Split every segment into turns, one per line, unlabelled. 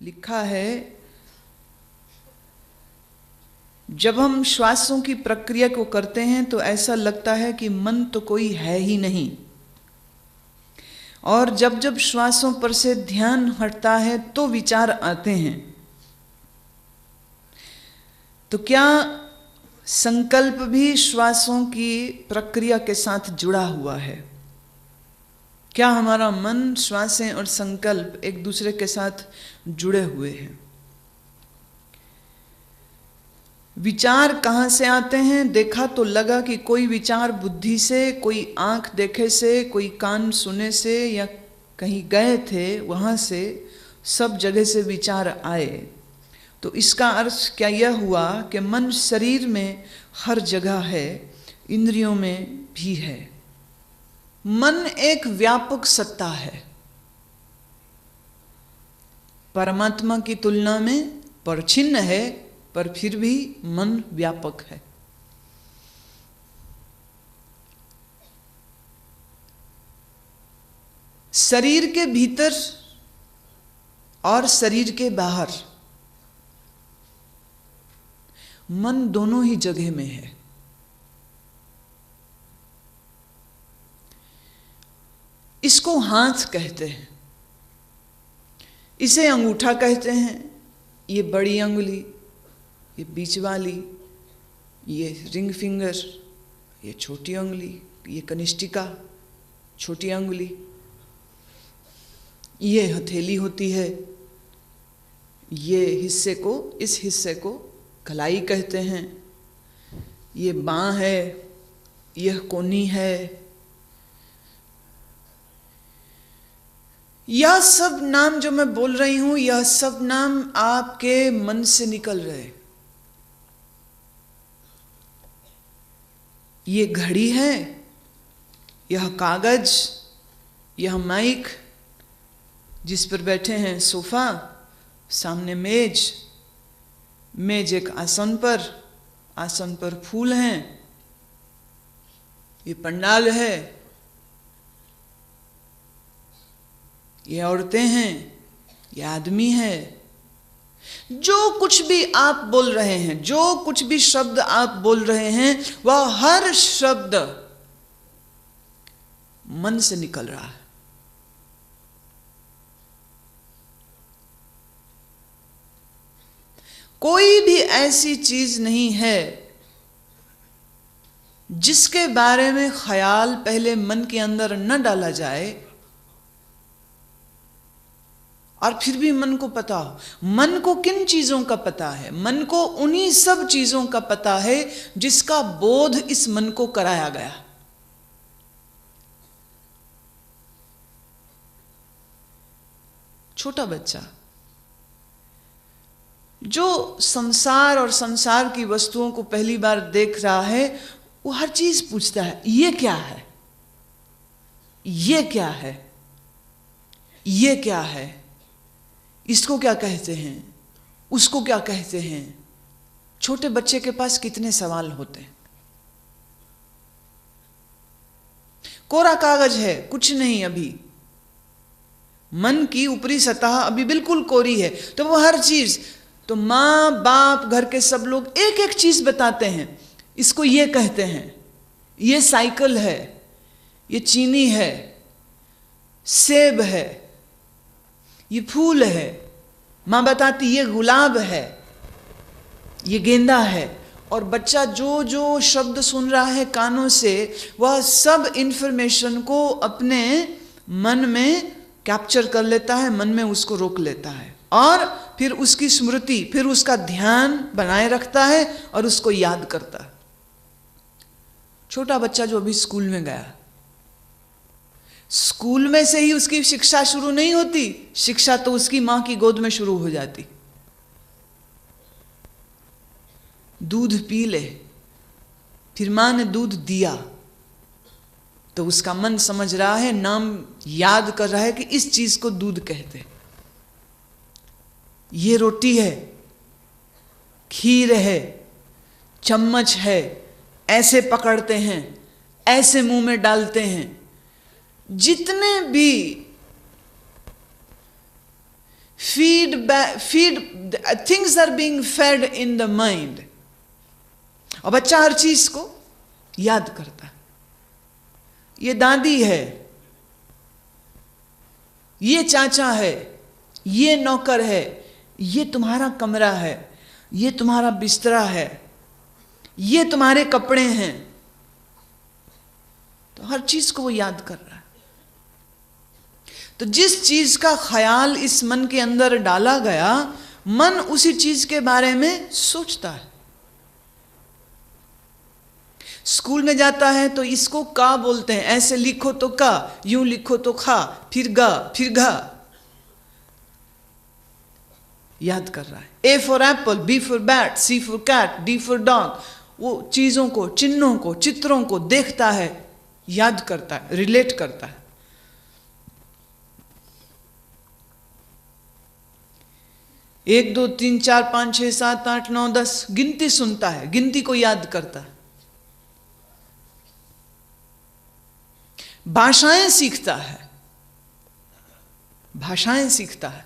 लिखा है, जब हम श्वासों की प्रक्रिया को करते हैं तो ऐसा लगता है कि मन तो कोई है ही नहीं, और जब जब श्वासों पर से ध्यान हटता है तो विचार आते हैं। तो क्या संकल्प भी श्वासों की प्रक्रिया के साथ जुड़ा हुआ है? क्या हमारा मन, श्वासें और संकल्प एक दूसरे के साथ जुड़े हुए हैं? विचार कहाँ से आते हैं? देखा तो लगा कि कोई विचार बुद्धि से, कोई आंख देखे से, कोई कान सुने से, या कहीं गए थे वहाँ से, सब जगह से विचार आए। तो इसका अर्थ क्या यह हुआ कि मन शरीर में हर जगह है, इंद्रियों में भी है। मन एक व्यापक सत्ता है, परमात्मा की तुलना में परिच्छिन्न है, पर फिर भी मन व्यापक है। शरीर के भीतर और शरीर के बाहर मन दोनों ही जगह में है। इसको हाथ कहते हैं, इसे अंगूठा कहते हैं, ये बड़ी अंगुली, ये बीच वाली, ये रिंग फिंगर, ये छोटी अंगुली, ये कनिष्ठिका छोटी अंगुली, ये हथेली होती है, ये हिस्से को, इस हिस्से को कलाई कहते हैं, ये बाँ है, यह कोनी है। यह सब नाम जो मैं बोल रही हूं, यह सब नाम आपके मन से निकल रहे। ये घड़ी है, यह कागज, यह माइक जिस पर बैठे हैं, सोफा, सामने मेज, मेज एक आसन पर फूल हैं, ये पंडाल है, ये औरतें हैं, ये आदमी है। जो कुछ भी आप बोल रहे हैं, जो कुछ भी शब्द आप बोल रहे हैं, वह हर शब्द मन से निकल रहा है। कोई भी ऐसी चीज नहीं है जिसके बारे में ख्याल पहले मन के अंदर न डाला जाए और फिर भी मन को पता हो। मन को किन चीजों का पता है? मन को उन्हीं सब चीजों का पता है जिसका बोध इस मन को कराया गया। छोटा बच्चा जो संसार और संसार की वस्तुओं को पहली बार देख रहा है, वो हर चीज पूछता है, ये क्या है, ये क्या है, ये क्या है, इसको क्या कहते हैं, उसको क्या कहते हैं। छोटे बच्चे के पास कितने सवाल होते हैं। कोरा कागज है, कुछ नहीं, अभी मन की ऊपरी सतह अभी बिल्कुल कोरी है, तो वो हर चीज, तो माँ बाप घर के सब लोग एक एक चीज बताते हैं, इसको ये कहते हैं, ये साइकिल है, ये चीनी है, सेब है, ये फूल है। माँ बताती ये गुलाब है, ये गेंदा है। और बच्चा जो जो शब्द सुन रहा है कानों से, वह सब इंफॉर्मेशन को अपने मन में कैप्चर कर लेता है, मन में उसको रोक लेता है, और फिर उसकी स्मृति, फिर उसका ध्यान बनाए रखता है और उसको याद करता है। छोटा बच्चा जो अभी स्कूल में गया, स्कूल में से ही उसकी शिक्षा शुरू नहीं होती, शिक्षा तो उसकी मां की गोद में शुरू हो जाती। दूध पी ले, फिर मां ने दूध दिया तो उसका मन समझ रहा है, नाम याद कर रहा है कि इस चीज को दूध कहते हैं। ये रोटी है, खीर है, चम्मच है, ऐसे पकड़ते हैं, ऐसे मुंह में डालते हैं। जितने भी things are being fed in the mind. और बच्चा हर चीज को याद करता है। ये दादी है, ये चाचा है, ये नौकर है, ये तुम्हारा कमरा है, ये तुम्हारा बिस्तरा है, ये तुम्हारे कपड़े हैं। तो हर चीज को वो याद कर रहा है। तो जिस चीज का ख्याल इस मन के अंदर डाला गया, मन उसी चीज के बारे में सोचता है। स्कूल में जाता है तो इसको का बोलते हैं, ऐसे लिखो तो का, यूं लिखो तो खा, फिर गा, फिर घा। याद कर रहा है। A for apple, B for bat, C for cat, D for dog. वो चीजों को, चिन्हों को, चित्रों को देखता है, याद करता है, रिलेट करता है। 1 2 3 4 5 6 7 8 9 10 गिनती सुनता है, गिनती को याद करता है। भाषाएं सीखता है, भाषाएं सीखता है।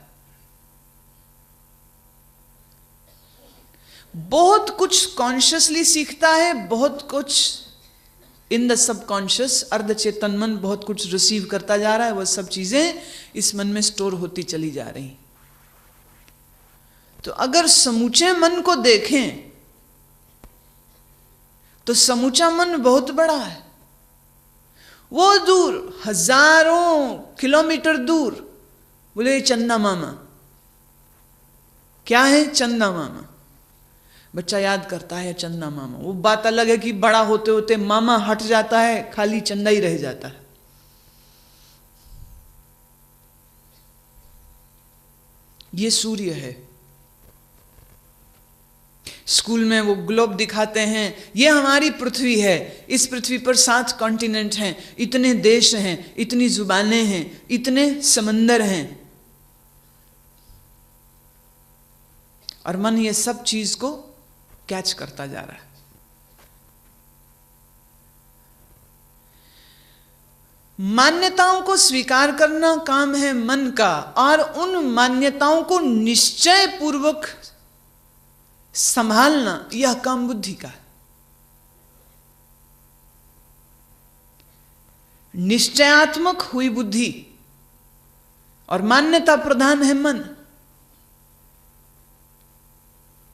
बहुत कुछ कॉन्शियसली सीखता है, बहुत कुछ इन द सबकॉन्शियस, अर्धचेतन मन बहुत कुछ रिसीव करता जा रहा है। वह सब चीजें इस मन में स्टोर होती चली जा रही। तो अगर समूचे मन को देखें तो समूचा मन बहुत बड़ा है। वो दूर, हजारों किलोमीटर दूर, बोले चंदा मामा। क्या है चंदा मामा? बच्चा याद करता है चंदा मामा। वो बात अलग है कि बड़ा होते होते मामा हट जाता है, खाली चंदा ही रह जाता है। ये सूर्य है। स्कूल में वो ग्लोब दिखाते हैं, ये हमारी पृथ्वी है। इस पृथ्वी पर 7 कॉन्टिनेंट हैं, इतने देश हैं, इतनी जुबानें हैं, इतने समंदर हैं। और मन ये सब चीज को कैच करता जा रहा है। मान्यताओं को स्वीकार करना काम है मन का, और उन मान्यताओं को निश्चय पूर्वक संभालना यह काम बुद्धि का है। निश्चयात्मक हुई बुद्धि और मान्यता प्रधान है मन।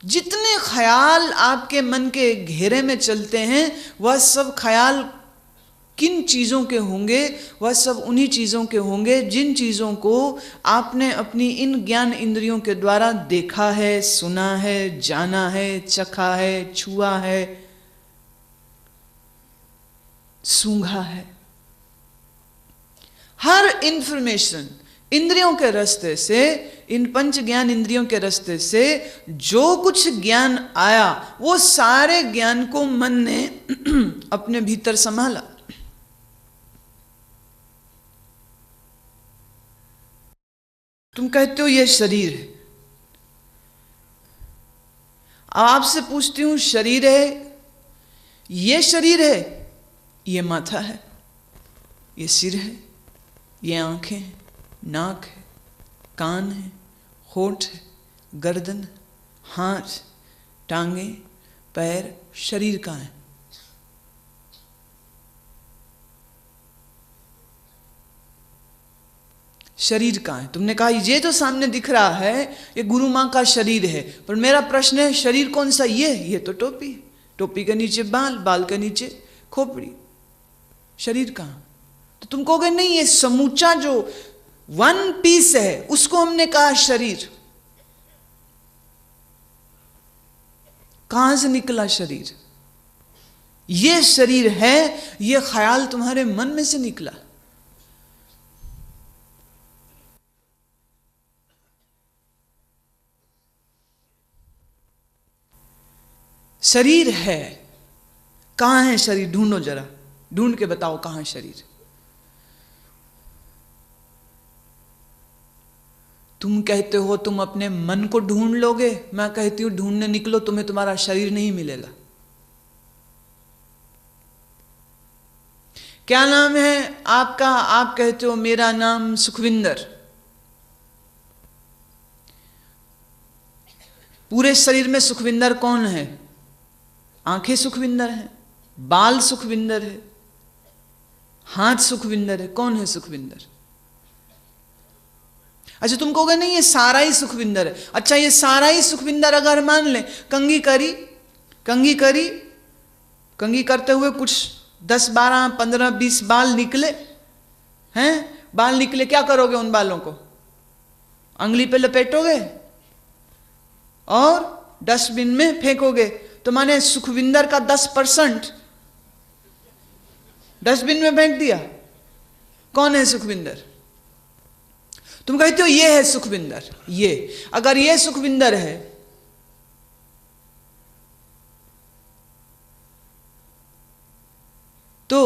जितने ख्याल आपके मन के घेरे में चलते हैं, वह सब ख्याल किन चीजों के होंगे? वह सब उन्हीं चीजों के होंगे जिन चीजों को आपने अपनी इन ज्ञान इंद्रियों के द्वारा देखा है, सुना है, जाना है, चखा है, छुआ है, सूंघा है। हर इंफॉर्मेशन इंद्रियों के रास्ते से, इन पंच ज्ञान इंद्रियों के रास्ते से जो कुछ ज्ञान आया, वो सारे ज्ञान को मन ने अपने भीतर संभाला। तुम कहते हो ये शरीर है। अब आपसे पूछती हूं, शरीर है, ये शरीर है, ये माथा है, ये सिर है, ये आंखें हैं, नाक है, कान है, होंठ है, गर्दन, हाथ, टांगे, पैर, शरीर कहाँ है? शरीर कहाँ है? तुमने कहा ये जो सामने दिख रहा है ये गुरु माँ का शरीर है। पर मेरा प्रश्न है, शरीर कौन सा? ये तो टोपी, टोपी के नीचे बाल, बाल के नीचे खोपड़ी। शरीर कहाँ? तो तुम कहोगे नहीं, ये समूचा जो वन पीस है उसको हमने कहा शरीर। कहां से निकला शरीर? ये शरीर है, ये ख्याल तुम्हारे मन में से निकला। शरीर है, कहां है शरीर? ढूंढो जरा, ढूंढ के बताओ कहां है शरीर। तुम कहते हो तुम अपने मन को ढूंढ लोगे, मैं कहती हूं ढूंढने निकलो, तुम्हें तुम्हारा शरीर नहीं मिलेगा। क्या नाम है आपका? आप कहते हो मेरा नाम सुखविंदर। पूरे शरीर में सुखविंदर कौन है? आंखें सुखविंदर हैं, बाल सुखविंदर है, हाथ सुखविंदर है। कौन है सुखविंदर? अच्छा, तुम कहोगे नहीं ये सारा ही सुखविंदर है। अच्छा, ये सारा ही सुखविंदर अगर मान ले, कंघी करी, कंघी करी, कंघी करते हुए कुछ 10, 12, 15, 20 बाल निकले हैं, बाल निकले, क्या करोगे उन बालों को? अंगली पे लपेटोगे और डस्टबिन में फेंकोगे। तो माने सुखविंदर का 10% डस्टबिन में फेंक दिया। कौन है सुखविंदर? तुम कहते हो ये है सुखविंदर। ये अगर ये सुखविंदर है तो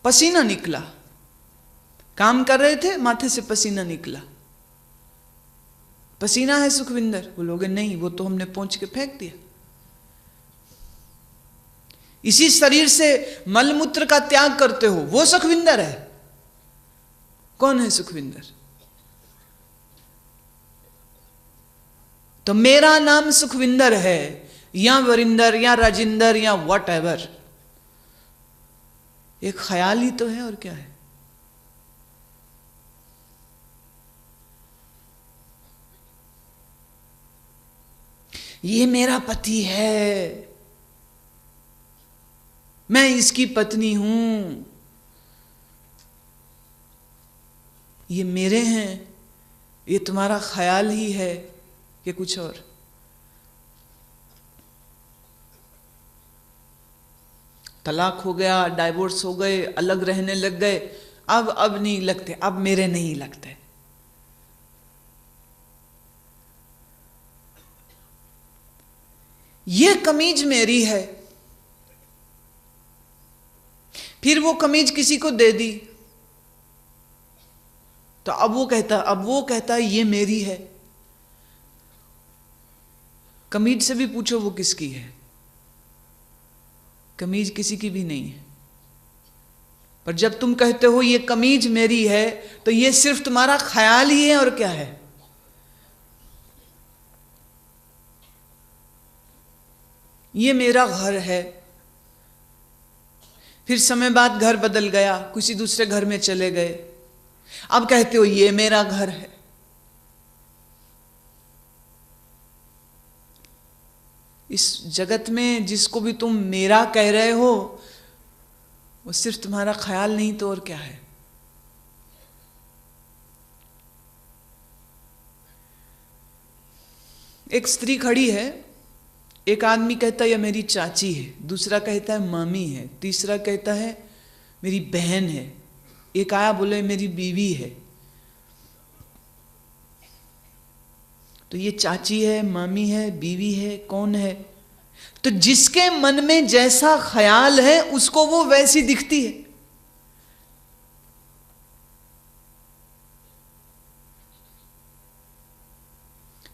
पसीना निकला, काम कर रहे थे, माथे से पसीना निकला, पसीना है सुखविंदर? बोलोगे नहीं, वो तो हमने पोंछ के फेंक दिया। इसी शरीर से मलमूत्र का त्याग करते हो, वो सुखविंदर है। कौन है सुखविंदर? तो मेरा नाम सुखविंदर है या वरिंदर या राजिंदर या वट एवर, एक ख्याल ही तो है, और क्या है? ये मेरा पति है, मैं इसकी पत्नी हूं, ये मेरे हैं, ये तुम्हारा ख्याल ही है कि कुछ और? तलाक हो गया, डाइवोर्स हो गए, अलग रहने लग गए, अब नहीं लगते, अब मेरे नहीं लगते। ये कमीज मेरी है, फिर वो कमीज किसी को दे दी तो अब वो कहता ये मेरी है। कमीज से भी पूछो वो किसकी है? कमीज किसी की भी नहीं है। पर जब तुम कहते हो ये कमीज मेरी है, तो ये सिर्फ तुम्हारा ख्याल ही है, और क्या है? ये मेरा घर है। फिर समय बाद घर बदल गया, किसी दूसरे घर में चले गए, अब कहते हो ये मेरा घर है। इस जगत में जिसको भी तुम मेरा कह रहे हो, वो सिर्फ तुम्हारा ख्याल नहीं तो और क्या है? एक स्त्री खड़ी है, एक आदमी कहता है ये मेरी चाची है, दूसरा कहता है मामी है, तीसरा कहता है मेरी बहन है, एक आया बोले मेरी बीवी है। तो ये चाची है, मामी है, बीवी है, कौन है? तो जिसके मन में जैसा ख्याल है उसको वो वैसी दिखती है।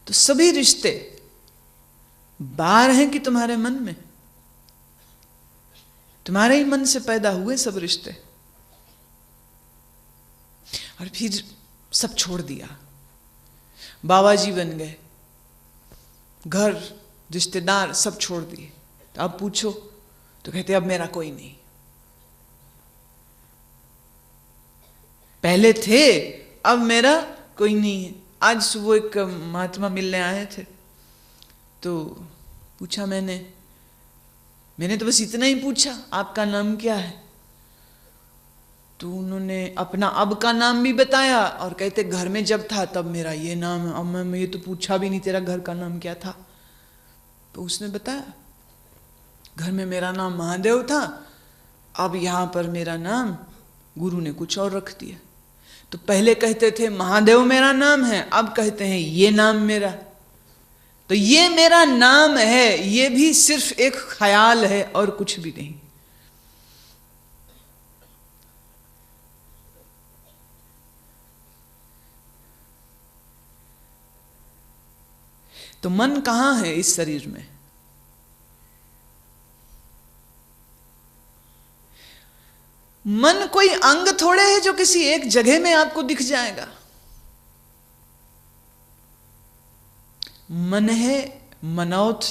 तो सभी रिश्ते बाहर हैं कि तुम्हारे मन में? तुम्हारे ही मन से पैदा हुए सब रिश्ते, और फिर सब छोड़ दिया, बाबा जी बन गए, घर रिश्तेदार सब छोड़ दिए। तो अब पूछो तो कहते अब मेरा कोई नहीं। पहले थे, अब मेरा कोई नहीं है। आज सुबह एक महात्मा मिलने आए थे, तो पूछा मैंने तो बस इतना ही पूछा, आपका नाम क्या है? तो उन्होंने अपना अब का नाम भी बताया, और कहते घर में जब था तब मेरा ये नाम है। अब मैं ये तो पूछा भी नहीं तेरा घर का नाम क्या था। तो उसने बताया घर में मेरा नाम महादेव था, अब यहाँ पर मेरा नाम गुरु ने कुछ और रख दिया। तो पहले कहते थे महादेव मेरा नाम है, अब कहते हैं ये नाम मेरा। तो ये मेरा नाम है, ये भी सिर्फ एक ख्याल है और कुछ भी नहीं। तो मन कहां है इस शरीर में? मन कोई अंग थोड़े है जो किसी एक जगह में आपको दिख जाएगा। मन है मनौथ,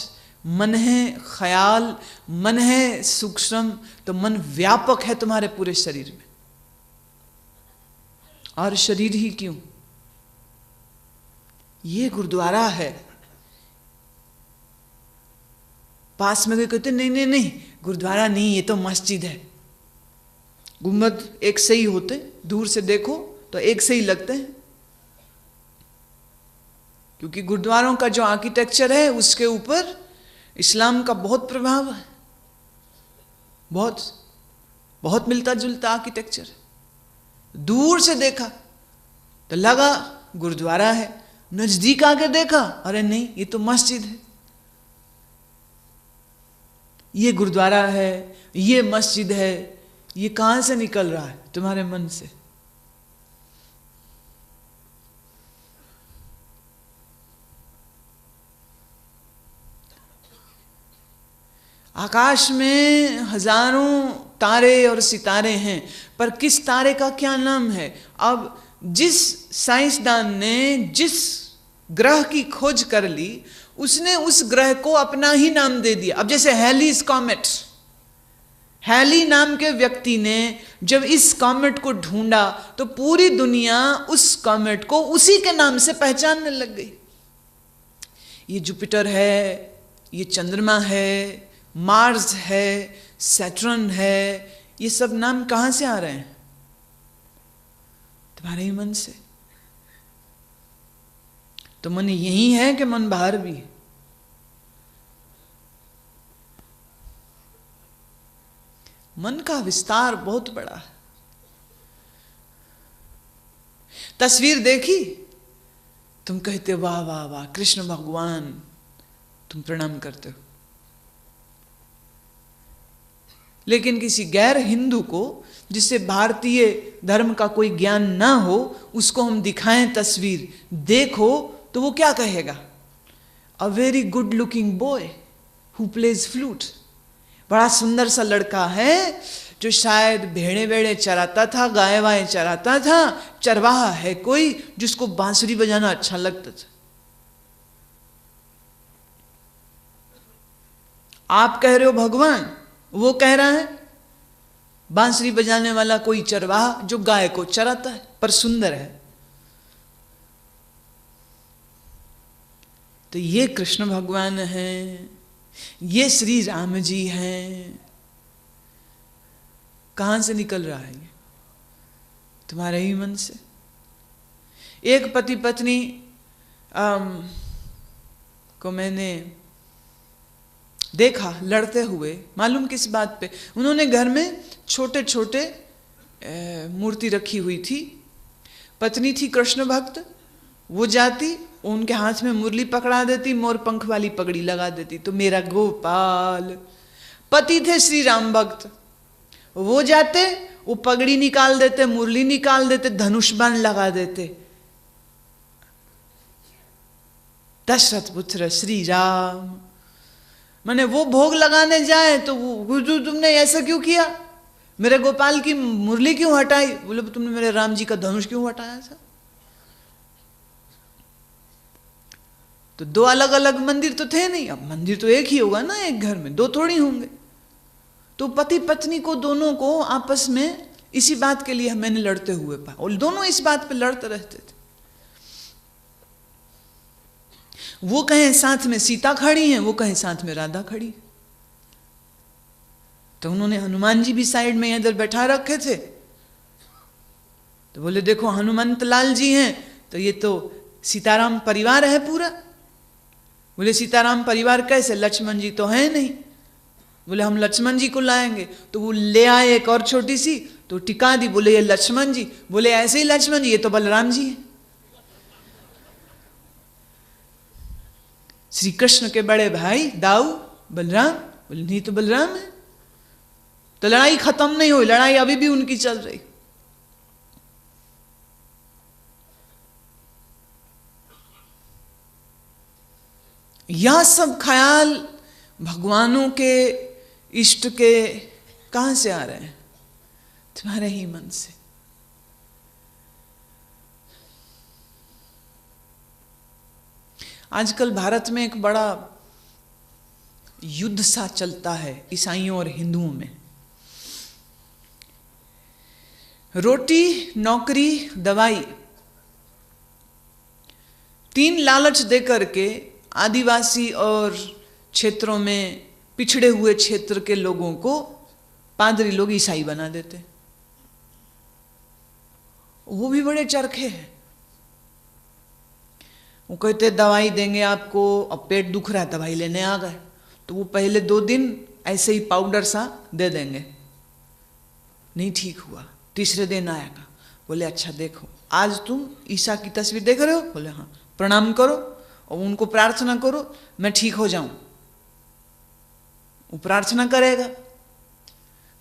मन है ख्याल, मन है सूक्ष्म, तो मन व्यापक है तुम्हारे पूरे शरीर में। और शरीर ही क्यों, ये गुरुद्वारा है। पास में कोई कहते नहीं नहीं नहीं गुरुद्वारा नहीं, ये तो मस्जिद है। गुंबद एक से ही होते, दूर से देखो तो एक से ही लगते हैं, क्योंकि गुरुद्वारों का जो आर्किटेक्चर है उसके ऊपर इस्लाम का बहुत प्रभाव है, बहुत बहुत मिलता जुलता आर्किटेक्चर है। दूर से देखा तो लगा गुरुद्वारा है, नजदीक आके देखा अरे नहीं ये तो मस्जिद है। ये गुरुद्वारा है, ये मस्जिद है, ये कहां से निकल रहा है? तुम्हारे मन से। आकाश में हजारों तारे और सितारे हैं, पर किस तारे का क्या नाम है? अब जिस साइंसदान ने जिस ग्रह की खोज कर ली, उसने उस ग्रह को अपना ही नाम दे दिया। अब जैसे हैलीज कॉमेट, हैली नाम के व्यक्ति ने जब इस कॉमेट को ढूंढा तो पूरी दुनिया उस कॉमेट को उसी के नाम से पहचानने लग गई। ये जुपिटर है, ये चंद्रमा है, मार्स है, सैटर्न है, ये सब नाम कहां से आ रहे हैं? तुम्हारे ही मन से। तो मन यही है कि मन बाहर भी है? मन का विस्तार बहुत बड़ा है। तस्वीर देखी, तुम कहते वाह वाह वाह कृष्ण भगवान, तुम प्रणाम करते हो। लेकिन किसी गैर हिंदू को, जिससे भारतीय धर्म का कोई ज्ञान ना हो, उसको हम दिखाएं तस्वीर, देखो तो वो क्या कहेगा? A very good looking boy who plays flute. बड़ा सुंदर सा लड़का है जो शायद भेड़े वेड़े चराता था, गाय वाय चराता था, चरवाहा है कोई जिसको बांसुरी बजाना अच्छा लगता था। आप कह रहे हो भगवान, वो कह रहा है बांसुरी बजाने वाला कोई चरवाहा जो गाय को चराता है पर सुंदर है। तो ये कृष्ण भगवान हैं, ये श्री राम जी हैं। कहां से निकल रहा है ये? तुम्हारे ही मन से। एक पति पत्नी को मैंने देखा लड़ते हुए, मालूम किस बात पे? उन्होंने घर में छोटे छोटे मूर्ति रखी हुई थी। पत्नी थी कृष्ण भक्त, वो जाती, उनके हाथ में मुरली पकड़ा देती, मोर पंख वाली पगड़ी लगा देती, तो मेरा गोपाल। पति थे श्री राम भक्त, वो जाते, वो पगड़ी निकाल देते, मुरली निकाल देते, धनुष बाण लगा देते। दशरथ पुत्र श्री राम। मैंने वो भोग लगाने जाए तो वो तुमने ऐसा क्यों किया? मेरे गोपाल की मुरली क्यों हटाई? बोले तुमने मेरे राम जी का धनुष क्यों हटाया था? तो दो अलग अलग मंदिर तो थे नहीं, अब मंदिर तो एक ही होगा ना, एक घर में दो थोड़ी होंगे। तो पति पत्नी को, दोनों को आपस में इसी बात के लिए मैंने लड़ते हुए पाया, और दोनों इस बात पे लड़ते रहते थे। वो कहें साथ में सीता खड़ी है, वो कहें साथ में राधा खड़ी। तो उन्होंने हनुमान जी भी साइड में इधर बैठा रखे थे। तो बोले देखो हनुमंत लाल जी हैं, तो ये तो सीताराम परिवार है पूरा। बोले सीताराम परिवार कैसे? लक्ष्मण जी तो है नहीं। बोले हम लक्ष्मण जी को लाएंगे। तो वो ले आए एक और छोटी सी, तो टिका दी, बोले ये लक्ष्मण जी। बोले ऐसे ही लक्ष्मण जी, ये तो बलराम जी है। श्री कृष्ण के बड़े भाई दाऊ बलराम। बोले नहीं तो बलराम है। तो लड़ाई खत्म नहीं हुई, लड़ाई अभी भी उनकी चल रही। यह सब ख्याल भगवानों के, इष्ट के कहां से आ रहे हैं? तुम्हारे ही मन से। आजकल भारत में एक बड़ा युद्ध सा चलता है ईसाइयों और हिंदुओं में। रोटी, नौकरी, दवाई, 3 लालच देकर के आदिवासी और क्षेत्रों में पिछड़े हुए क्षेत्र के लोगों को पादरी लोग ईसाई बना देते। वो भी बड़े चरखे हैं। वो कहते दवाई देंगे आपको, अब पेट दुख रहा है दवाई लेने आ गए, तो वो पहले 2 दिन ऐसे ही पाउडर सा दे देंगे, नहीं ठीक हुआ, तीसरे दिन आएगा, बोले अच्छा देखो आज तुम ईसा की तस्वीर देख रहे हो, बोले हाँ, प्रणाम करो और उनको प्रार्थना करो मैं ठीक हो जाऊं। वो प्रार्थना करेगा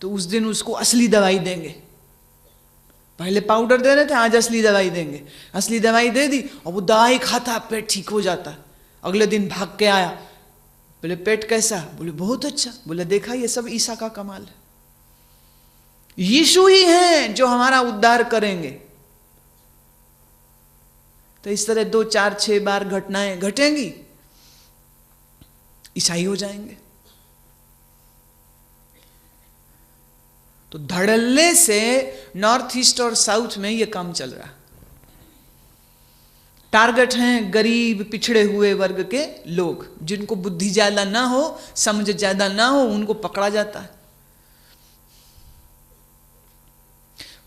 तो उस दिन उसको असली दवाई देंगे। पहले पाउडर दे रहे थे, आज असली दवाई देंगे। असली दवाई दे दी और वो दवाई खाता, पेट ठीक हो जाता। अगले दिन भाग के आया, बोले पेट कैसा, बोले बहुत अच्छा, बोले देखा ये सब ईसा का कमाल है। यीशु ही हैं जो हमारा उद्धार करेंगे। तो इस तरह 2, 4, 6 बार घटनाएं घटेंगी, ईसाई हो जाएंगे। तो धड़ल्ले से नॉर्थ ईस्ट और साउथ में ये काम चल रहा है। टारगेट हैं गरीब पिछड़े हुए वर्ग के लोग, जिनको बुद्धि ज्यादा ना हो, समझ ज्यादा ना हो, उनको पकड़ा जाता है।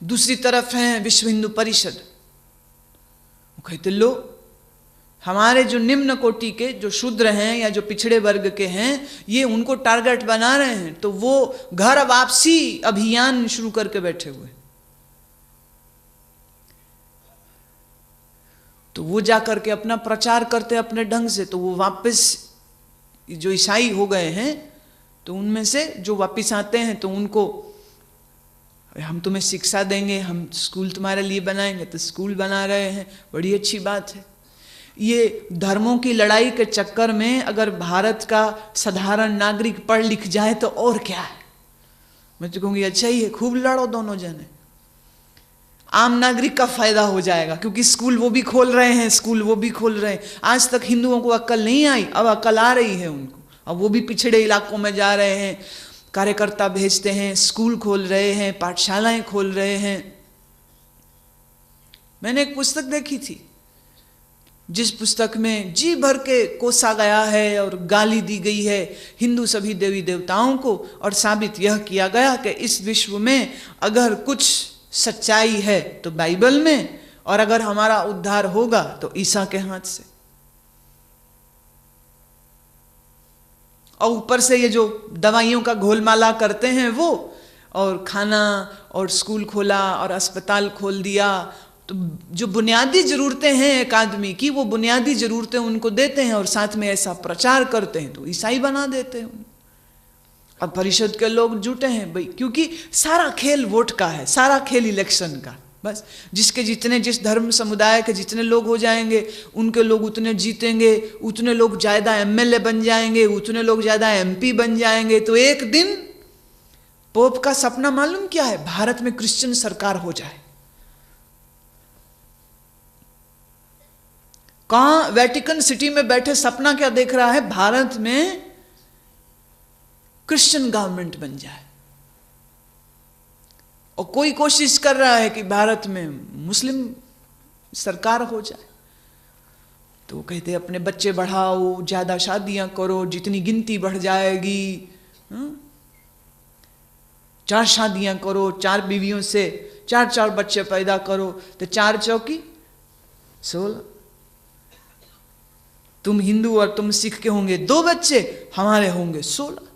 दूसरी तरफ है विश्व हिंदू परिषद। वो कहते लो हमारे जो निम्न कोटि के जो शूद्र हैं या जो पिछड़े वर्ग के हैं, ये उनको टारगेट बना रहे हैं, तो वो घर वापसी अभियान शुरू करके बैठे हुए। तो वो जाकर के अपना प्रचार करते अपने ढंग से, तो वो वापस जो ईसाई हो गए हैं, तो उनमें से जो वापस आते हैं तो उनको हम तुम्हें शिक्षा देंगे, हम स्कूल तुम्हारे लिए बनाएंगे, तो स्कूल बना रहे हैं, बड़ी अच्छी बात है। ये धर्मों की लड़ाई के चक्कर में अगर भारत का साधारण नागरिक पढ़ लिख जाए तो और क्या है। मैं तो कहूँगी अच्छा ही है, खूब लड़ो दोनों जने, आम नागरिक का फायदा हो जाएगा, क्योंकि स्कूल वो भी खोल रहे हैं, स्कूल वो भी खोल रहे हैं। आज तक हिंदुओं को अक्ल नहीं आई, अब अक्ल आ रही है उनको। अब वो भी पिछड़े इलाकों में जा रहे हैं, कार्यकर्ता भेजते हैं, स्कूल खोल रहे हैं, पाठशालाएं खोल रहे हैं। मैंने एक पुस्तक देखी थी, जिस पुस्तक में जी भर के कोसा गया है और गाली दी गई है हिंदू सभी देवी देवताओं को, और साबित यह किया गया कि इस विश्व में अगर कुछ सच्चाई है तो बाइबल में, और अगर हमारा उद्धार होगा तो ईसा के हाथ से। और ऊपर से ये जो दवाइयों का घोलमाला करते हैं वो, और खाना और स्कूल खोला और अस्पताल खोल दिया, तो जो बुनियादी ज़रूरतें हैं एक आदमी की, वो बुनियादी ज़रूरतें उनको देते हैं और साथ में ऐसा प्रचार करते हैं, तो ईसाई बना देते हैं। और परिषद के लोग जुटे हैं भाई, क्योंकि सारा खेल वोट का है, सारा खेल इलेक्शन का। बस जिसके जितने, जिस धर्म समुदाय के जितने लोग हो जाएंगे, उनके लोग उतने जीतेंगे, उतने लोग ज़्यादा एमएलए बन जाएंगे, उतने लोग ज़्यादा एमपी बन जाएंगे। तो एक दिन पोप का सपना मालूम क्या है? भारत में क्रिश्चियन सरकार हो जाए। कहाँ वेटिकन सिटी में बैठे सपना क्या देख रहा है? भारत में क्रिश्चियन गवर्नमेंट बन जाए। और कोई कोशिश कर रहा है कि भारत में मुस्लिम सरकार हो जाए। तो वो कहते अपने बच्चे बढ़ाओ, ज्यादा शादियां करो, जितनी गिनती बढ़ जाएगी, 4 शादियां करो, 4 बीवियों से 4 बच्चे पैदा करो, तो 4 चौकी 16। तुम हिंदू और तुम सिख के होंगे 2 बच्चे, हमारे होंगे 16।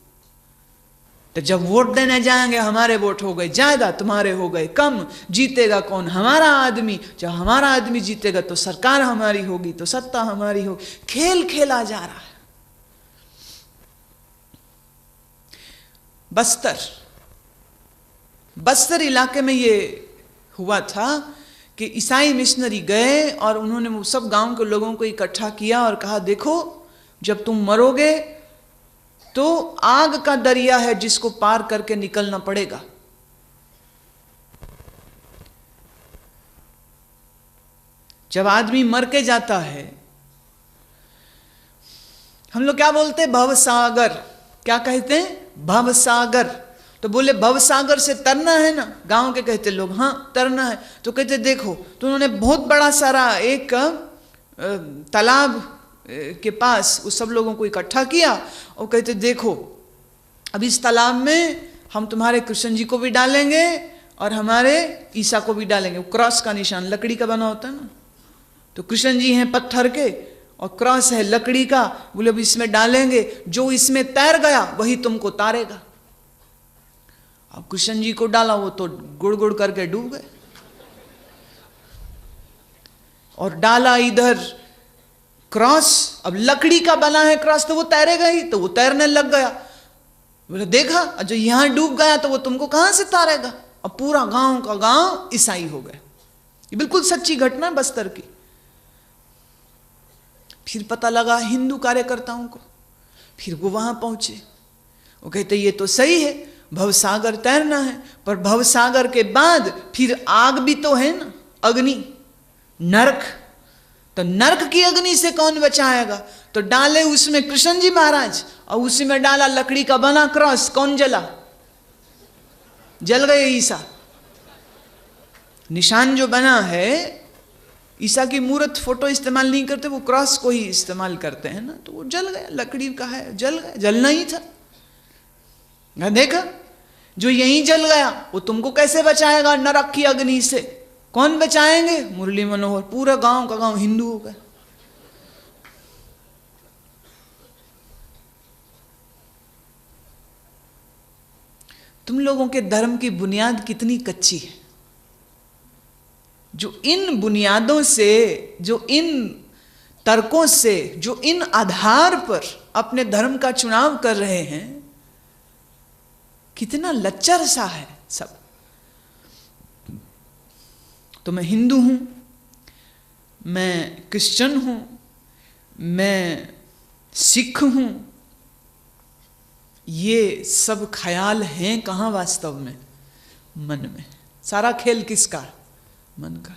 तो जब वोट देने जाएंगे, हमारे वोट हो गए ज्यादा, तुम्हारे हो गए कम, जीतेगा कौन? हमारा आदमी। जब हमारा आदमी जीतेगा तो सरकार हमारी होगी, तो सत्ता हमारी होगी। खेल खेला जा रहा है। बस्तर इलाके में ये हुआ था कि ईसाई मिशनरी गए और उन्होंने वो सब गांव के लोगों को इकट्ठा किया और कहा, देखो जब तुम मरोगे तो आग का दरिया है जिसको पार करके निकलना पड़ेगा। जब आदमी मर के जाता है हम लोग क्या बोलते हैं? भवसागर। क्या कहते हैं? भवसागर। तो बोले भवसागर से तरना है ना, गांव के कहते लोग, हाँ तरना है। तो कहते देखो, तो उन्होंने बहुत बड़ा सारा एक तालाब के पास उस सब लोगों को इकट्ठा किया और कहते देखो, अब इस तालाब में हम तुम्हारे कृष्ण जी को भी डालेंगे और हमारे ईसा को भी डालेंगे। क्रॉस का निशान लकड़ी का बना होता है ना, तो कृष्ण जी हैं पत्थर के और क्रॉस है लकड़ी का। बोले अब इसमें डालेंगे, जो इसमें तैर गया वही तुमको तारेगा। अब कृष्ण जी को डाला, वो तो गुड़ गुड़ करके डूब गए। और डाला इधर क्रॉस, अब लकड़ी का बना है क्रॉस, तो वो तैरेगा ही, तो वो तैरने लग गया। बोले देखा, जो यहां डूब गया तो वो तुमको कहां से तारेगा। अब पूरा गांव का गांव ईसाई हो गए। ये बिल्कुल सच्ची घटना बस्तर की। फिर पता लगा हिंदू कार्यकर्ताओं को, फिर वो वहां पहुंचे। वो कहते ये तो सही है, भवसागर तैरना है, पर भवसागर के बाद फिर आग भी तो है ना, अग्नि, नरक। तो नरक की अग्नि से कौन बचाएगा? तो डाले उसमें कृष्ण जी महाराज और उसी में डाला लकड़ी का बना क्रॉस, कौन जला? जल गए ईसा। निशान जो बना है, ईसा की मूर्त फोटो इस्तेमाल नहीं करते, वो क्रॉस को ही इस्तेमाल करते हैं ना, तो वो जल गया। लकड़ी का है, जल गया, जलना ही था। देखा, जो यहीं जल गया वो तुमको कैसे बचाएगा नरक की अग्नि से? कौन बचाएंगे? मुरली मनोहर। पूरा गांव का गांव हिंदू हो गया। तुम लोगों के धर्म की बुनियाद कितनी कच्ची है, जो इन बुनियादों से, जो इन तर्कों से, जो इन आधार पर अपने धर्म का चुनाव कर रहे हैं। कितना लच्चर सा है सब। तो मैं हिंदू हूं, मैं क्रिश्चियन हूं, मैं सिख हूं, ये सब ख्याल हैं कहां वास्तव में? मन में। सारा खेल किसका? मन का।